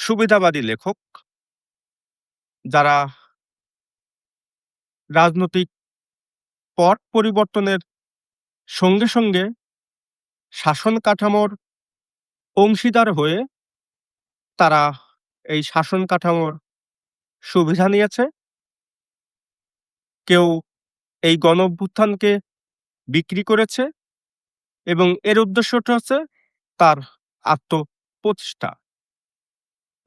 সুবিধাবাদী লেখক যারা রাজনৈতিক পট পরিবর্তনের সঙ্গে শাসন কাঠামোর অংশীদার হয়ে তারা এই শাসন কাঠামোর সুবিধা নিয়েছে। কেউ এই গণঅভ্যুত্থানকে বিক্রি করেছে এবং এর উদ্দেশ্যটা হচ্ছে তার আত্মপ্রতিষ্ঠা।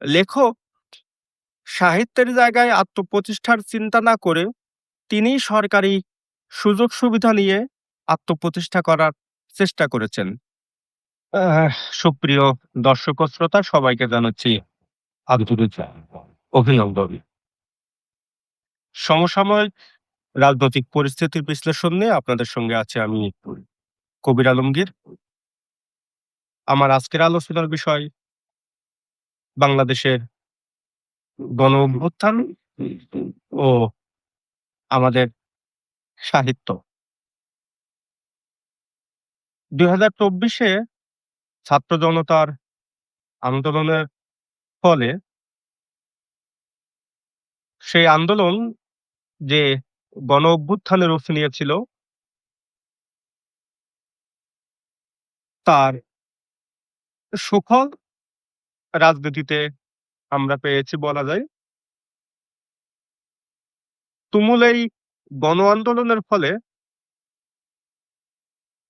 লেখক সাহিত্যের জায়গায় আত্মপ্রতিষ্ঠার চিন্তা না করে তিনি সরকারি সুযোগ সুবিধা নিয়ে আত্মপ্রতিষ্ঠা করার চেষ্টা করেছেন। সুপ্রিয় দর্শক ও শ্রোতা সবাইকে জানাচ্ছি আন্তরিক অভিনন্দন। সমসাময়িক রাজনৈতিক পরিস্থিতির বিশ্লেষণ নিয়ে আপনাদের সঙ্গে আছে আমি কবির আলমগীর। আমার আজকের আলোচনার বিষয় বাংলাদেশের গণ অভ্যুত্থান ও আমাদের সাহিত্য। 2024-এ ছাত্র জনতার আন্দোলনের ফলে সেই আন্দোলন যে গণ অভ্যুত্থানের রূপ নিয়েছিল তার সুফল রাজনীতিতে আমরা পেয়েছি বলা যায়। তুমুল এই গণ আন্দোলনের ফলে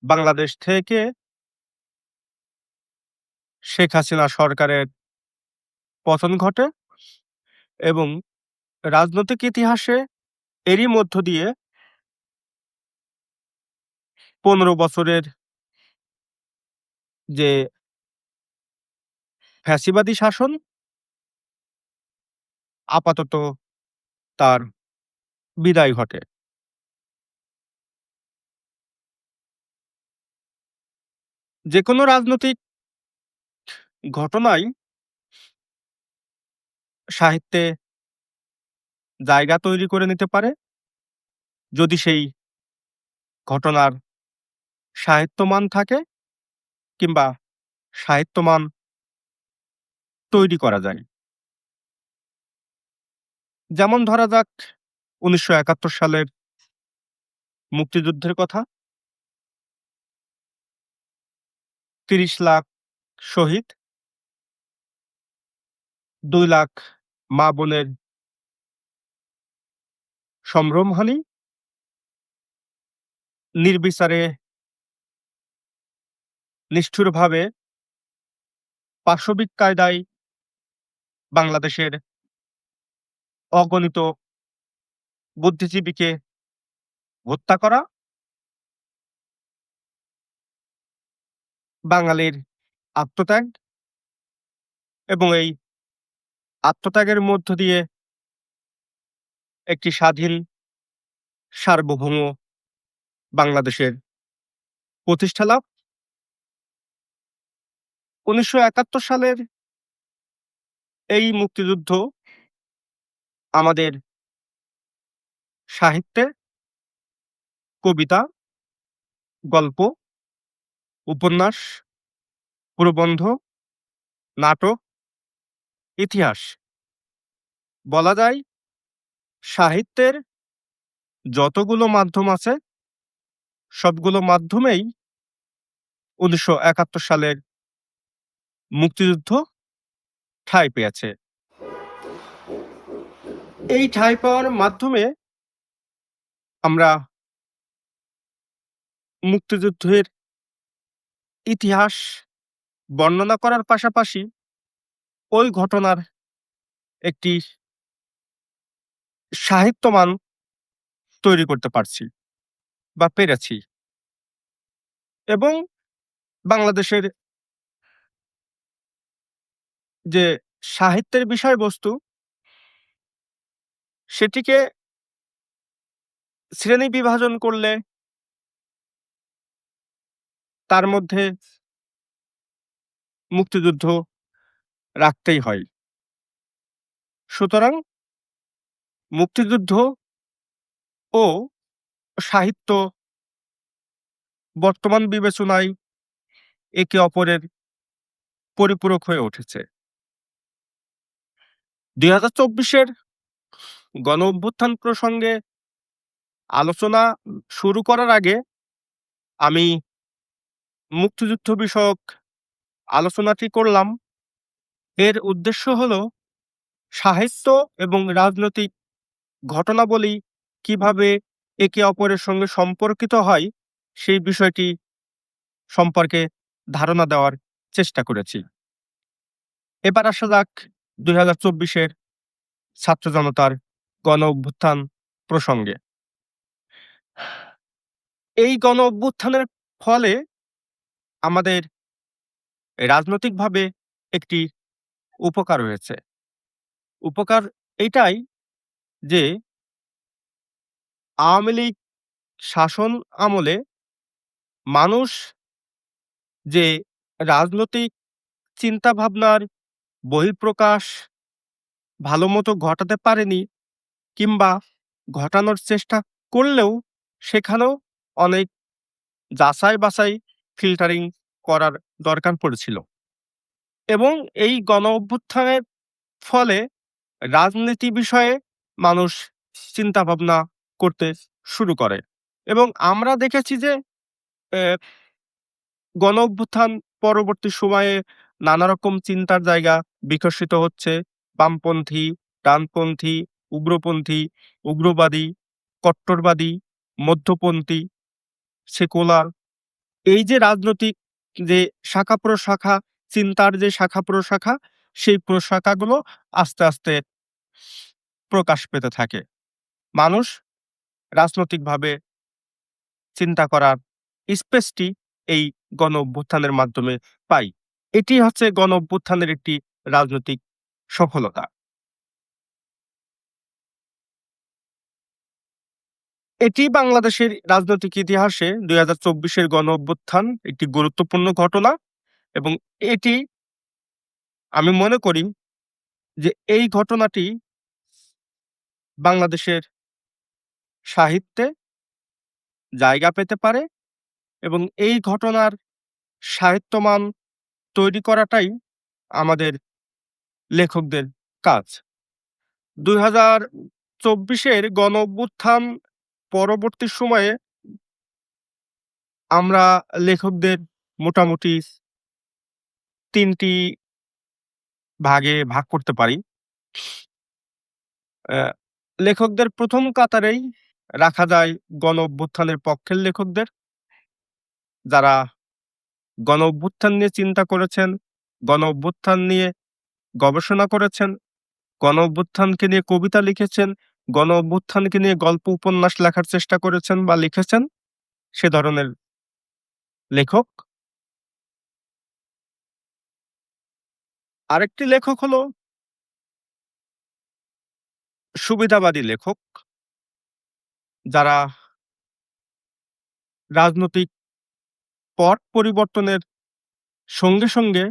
বাংলাদেশ থেকে শেখ হাসিনা সরকারের পতন ঘটে এবং রাজনৈতিক ইতিহাসে এরই মধ্য দিয়ে 15 বছরের যে ফ্যাসিবাদী শাসন আপাতত তার বিদায় ঘটে। যেকোনো রাজনৈতিক ঘটনাই সাহিত্যে জায়গা তৈরি করে নিতে পারে যদি সেই ঘটনার সাহিত্যমান থাকে কিংবা সাহিত্যমান তৈরি করা যায়। যেমন ধরা যাক ১৯৭১ সালের মুক্তিযুদ্ধের কথা। ৩০ লাখ শহীদ, ২ লাখ মা বোনের সম্ভ্রমহানি, নির্বিচারে নিষ্ঠুরভাবে পাশবিক কায়দায় বাংলাদেশের অগণিত বুদ্ধিজীবীকে হত্যা করা, বাঙালির আত্মত্যাগ এবং এই আত্মত্যাগের মধ্য দিয়ে একটি স্বাধীন সার্বভৌম বাংলাদেশের প্রতিষ্ঠা লাভ। ১৯৭১ সালের এই মুক্তিযুদ্ধ আমাদের সাহিত্যে, কবিতা, গল্প, উপন্যাস, প্রবন্ধ, নাটক, ইতিহাস বলা যায় সাহিত্যের যতগুলো মাধ্যম আছে সবগুলো মাধ্যমেই ১৯৭১ সালের মুক্তিযুদ্ধ ঠাঁই পেয়েছে। এই ঠাঁই পাওয়ার মাধ্যমে আমরা মুক্তিযুদ্ধের ইতিহাস বর্ণনা করার পাশাপাশি ওই ঘটনার একটি সাহিত্যমান তৈরি করতে পারছি বা পেরেছি এবং বাংলাদেশের যে সাহিত্যের বিষয়বস্তু সেটিকে শ্রেণী বিভাজন করলে তার মধ্যে মুক্তিযুদ্ধ রাখতেই হয়। সুতরাং মুক্তিযুদ্ধ ও সাহিত্য বর্তমান বিবেচনায় একে অপরের পরিপূরক হয়ে উঠেছে। ২০২৪-এর গণঅভ্যুত্থান প্রসঙ্গে আলোচনা শুরু করার আগে আমি মুক্তিযুদ্ধ বিষয়ক আলোচনাটি করলাম। এর উদ্দেশ্য হলো সাহিত্য এবং রাজনৈতিক ঘটনাবলী কিভাবে একে অপরের সঙ্গে সম্পর্কিত হয়, সেই বিষয়টি সম্পর্কে ধারণা দেওয়ার চেষ্টা করেছি। এবার আসা যাক ২০২৪-এর ছাত্র জনতার গণঅভ্যুত্থান প্রসঙ্গে। এই গণঅভ্যুত্থানের ফলে আমাদের রাজনৈতিকভাবে একটি উপকার হয়েছে। উপকার এইটাই যে আওয়ামী লীগ শাসন আমলে মানুষ যে রাজনৈতিক চিন্তাভাবনার বহিঃপ্রকাশ ভালোমতো ঘটাতে পারেনি, কিংবা ঘটানোর চেষ্টা করলেও সেখানেও অনেক যাচাই-বাছাই, ফিল্টারিং করার দরকার পড়েছিল। এবং এই গণঅভ্যুত্থানের ফলে রাজনীতি বিষয়ে মানুষ চিন্তাভাবনা করতে শুরু করে। এবং আমরা দেখেছি যে এ গণঅভ্যুত্থান পরবর্তী সময়ে নানারকম চিন্তার জায়গা বিকশিত হচ্ছে। বামপন্থী, ডানপন্থী, উগ্রপন্থী, উগ্রবাদী, কট্টরবাদী, মধ্যপন্থী, সেকুলার, এই যে রাজনৈতিক যে শাখা-প্রশাখা, চিন্তার যে শাখা-প্রশাখা, সেই প্রশাখাগুলো আস্তে, আস্তে প্রকাশ পেতে থাকে। মানুষ রাজনৈতিকভাবে চিন্তা করার স্পেসটি এই গণ-অভ্যুত্থানের মাধ্যমে পাই। এটি হচ্ছে গণ-অভ্যুত্থানের একটি রাজনৈতিক সফলতা। এটি বাংলাদেশের রাজনৈতিক ইতিহাসে ২০২৪-এর গণ-অভ্যুত্থান একটি গুরুত্বপূর্ণ ঘটনা, এবং এটি আমি মনে করি যে এই ঘটনাটি বাংলাদেশের সাহিত্যে জায়গা পেতে পারে, এবং এই ঘটনার সাহিত্যমান তৈরি করাটাই আমাদের লেখকদের কাজ। ২০২৪-এর গণঅভ্যুত্থান পরবর্তী সময়ে আমরা লেখকদের মোটামুটি ৩ টি ভাগে ভাগ করতে পারি। অ্যা লেখকদের ১ম কাতারেই রাখা যায় গণঅভ্যুত্থানের পক্ষের লেখকদের, যারা গণঅভ্যুত্থান নিয়ে চিন্তা করেছেন, গণঅভ্যুত্থান নিয়ে গবেষণা করেছেন, গণঅভ্যুত্থানকে নিয়ে কবিতা লিখেছেন, গণঅভ্যুত্থানকে নিয়ে গল্প উপন্যাস লেখার চেষ্টা করেছেন বা লিখেছেন, সে ধরনের লেখক। আরেকটি লেখক হলো সুবিধাবাদী লেখক, যারা রাজনৈতিক পট পরিবর্তনের সঙ্গে, সঙ্গে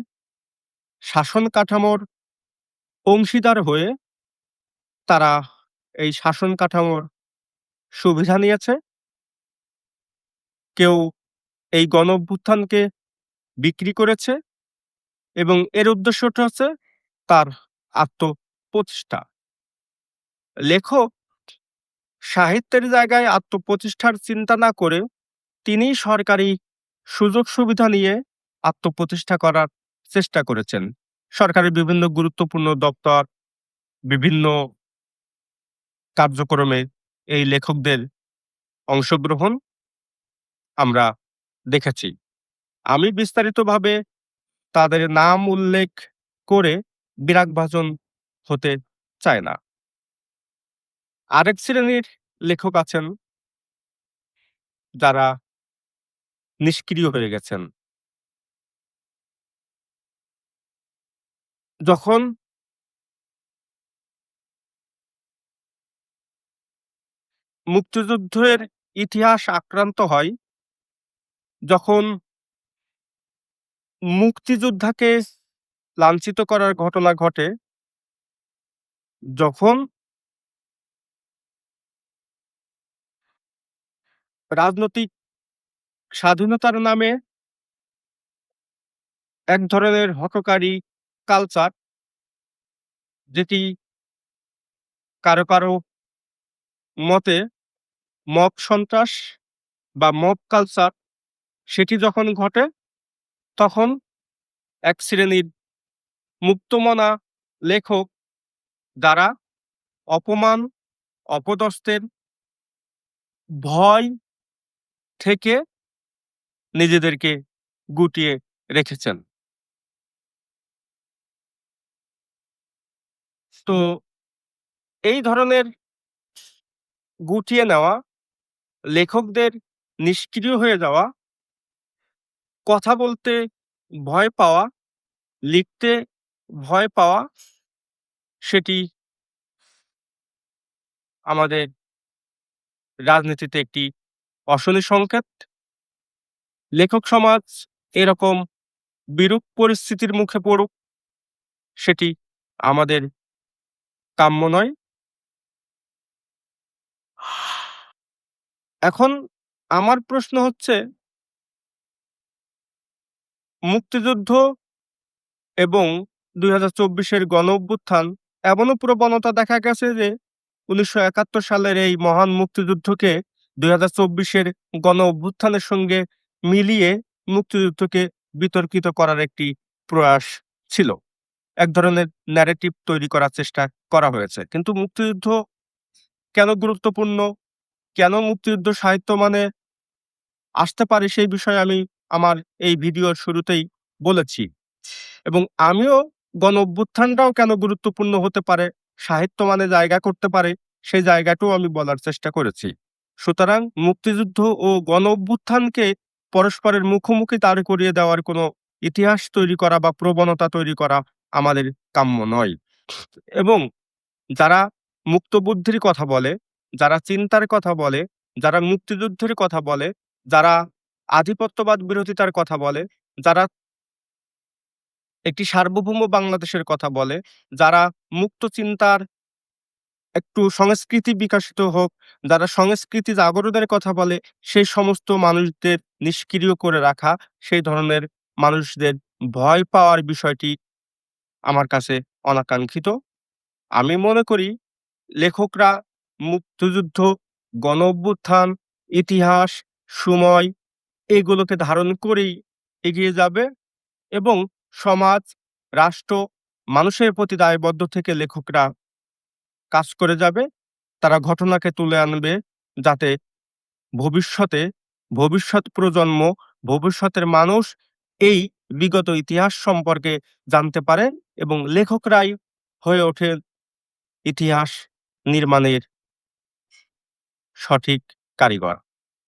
শাসন কাঠামোর অংশীদার হয়ে তারা এই শাসন কাঠামোর সুবিধা নিয়েছে। কেউ এই গণঅভ্যুত্থানকে বিক্রি করেছে, এবং এর উদ্দেশ্যটা হচ্ছে তার আত্মপ্রতিষ্ঠা। লেখক সাহিত্যের জায়গায় আত্মপ্রতিষ্ঠার চিন্তা না করে তিনি সরকারি সুযোগ সুবিধা নিয়ে আত্মপ্রতিষ্ঠা করার চেষ্টা করেছেন। সরকারের বিভিন্ন গুরুত্বপূর্ণ দপ্তর, বিভিন্ন কার্যক্রমে এই লেখকদের অংশগ্রহণ আমরা দেখেছি। আমি বিস্তারিতভাবে তাদের নাম উল্লেখ করে বিরাগভাজন হতে চাই না। আরেক শ্রেণীর লেখক আছেন যারা নিষ্ক্রিয় হয়ে গেছেন। যখন মুক্তিযুদ্ধের ইতিহাস আক্রান্ত হয়, যখন মুক্তিযোদ্ধাকে লাঞ্ছিত করার ঘটনা ঘটে, যখন রাজনৈতিক স্বাধীনতার নামে এক ধরনের হঠকারী কালচার, যেটি কারো, কারো মতে মব সন্ত্রাস বা মব কালচার সেটি যখন ঘটে তখন এক শ্রেণীর মুক্তমনা লেখক যারা অপমান, অপদস্থের ভয় থেকে নিজেদেরকে গুটিয়ে রেখেছেন। তো এই ধরনের গুটিয়ে নেওয়া, লেখকদের নিষ্ক্রিয় হয়ে যাওয়া, কথা বলতে ভয় পাওয়া, লিখতে ভয় পাওয়া সেটি আমাদের রাজনীতিতে একটি অশনি সংকেত। লেখক সমাজ এরকম বিরূপ পরিস্থিতির মুখে পড়ুক সেটি আমাদের কাম্য নয়। এখন আমার প্রশ্ন হচ্ছে মুক্তিযুদ্ধ এবং ২০২৪ গণঅভ্যুত্থান এমনও প্রবণতা দেখা গেছে যে ১৯৭১ সালের এই মহান মুক্তিযুদ্ধকে ২০২৪ গণঅভ্যুত্থানের সঙ্গে মিলিয়ে মুক্তিযুদ্ধকে বিতর্কিত করার একটি প্রয়াস ছিল। এক ধরনের ন্যারেটিভ তৈরি করার চেষ্টা করা হয়েছে। কিন্তু মুক্তিযুদ্ধ কেন গুরুত্বপূর্ণ, কেন মুক্তিযুদ্ধ সাহিত্য মানে আসতে পারে সেই বিষয়ে আমি আমার এই ভিডিওর শুরুতেই বলেছি। এবং আমিও গণঅভ্যুত্থানটাও কেন গুরুত্বপূর্ণ হতে পারে, সাহিত্য মানে জায়গা করতে পারে, সেই জায়গাটাও আমি বলার চেষ্টা করেছি। সুতরাং মুক্তিযুদ্ধ ও গণঅভ্যুত্থানকে পরস্পরের মুখোমুখি দাঁড় করিয়ে দেওয়ার কোনো ইতিহাস তৈরি করা বা প্রবণতা তৈরি করা আমাদের কাম্য নয়। এবং যারা মুক্তবুদ্ধির কথা বলে, যারা চিন্তার কথা বলে, যারা মুক্তিযুদ্ধের কথা বলে, যারা আধিপত্যবাদ বিরোধিতার কথা বলে, যারা একটি সার্বভৌম বাংলাদেশের কথা বলে, যারা মুক্ত চিন্তার একটু সংস্কৃতি বিকশিত হোক, যারা সংস্কৃতি জাগরণের কথা বলে, সেই সমস্ত মানুষদের নিষ্ক্রিয় করে রাখা, সেই ধরনের মানুষদের ভয় পাওয়ার বিষয়টি আমার কাছে অনাকাঙ্ক্ষিত। আমি মনে করি লেখকরা মুক্তিযুদ্ধ, গণঅভ্যুত্থান, ইতিহাস, সময় এগুলোকে ধারণ করেই এগিয়ে যাবে এবং সমাজ, রাষ্ট্র, মানুষের প্রতি দায়বদ্ধ থেকে লেখকরা কাজ করে যাবে। তারা ঘটনাকে তুলে আনবে যাতে ভবিষ্যতে ভবিষ্যৎ প্রজন্ম, ভবিষ্যতের মানুষ এই বিগত ইতিহাস সম্পর্কে জানতে পারে এবং লেখকরাই হয়ে ওঠে ইতিহাস নির্মাণের সঠিক কারিগর।